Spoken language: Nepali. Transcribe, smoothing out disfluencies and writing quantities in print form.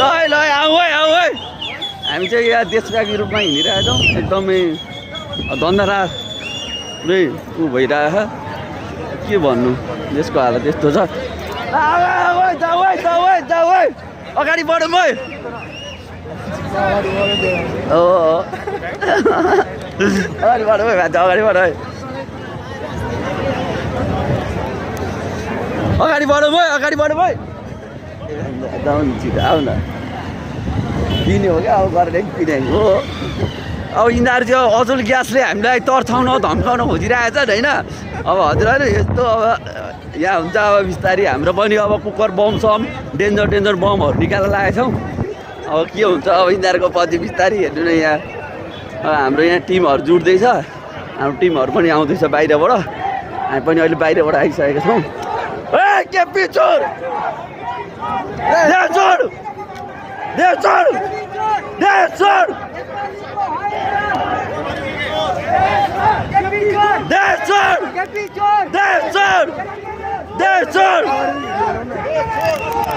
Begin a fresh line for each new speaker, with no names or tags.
ल आऊ है हामी चाहिँ यहाँ देशव्यापी रूपमा हिँडिरहेका छौँ एकदमै धन्दारा पुरै ऊ भइरहेछ के भन्नु देशको हालत यस्तो छ जाऊ है अगाडि बढौँ है अगाडि बढौँ है भाइ अगाडि बढ है अगाडि बढौँ है जाउँ नि छिटो आऊ न किन्यो हो क्या अब गरेर किने हो अब यिनीहरू चाहिँ अजुल ग्यासले हामीलाई तर्साउन धम्काउन खोजिरहेछ होइन अब हजुरहरू यस्तो अब यहाँ हुन्छ अब बिस्तारै हाम्रो पनि अब कुकर बम सम डेन्जर बमहरू निकालेर लागेको छौँ अब के हुन्छ अब यिनीहरूको पछि बिस्तारै हेर्नु न यहाँ हाम्रो यहाँ टिमहरू जुट्दैछ हाम्रो टिमहरू पनि आउँदैछ बाहिरबाट हामी पनि अहिले बाहिरबाट आइसकेका छौँ के पिचोर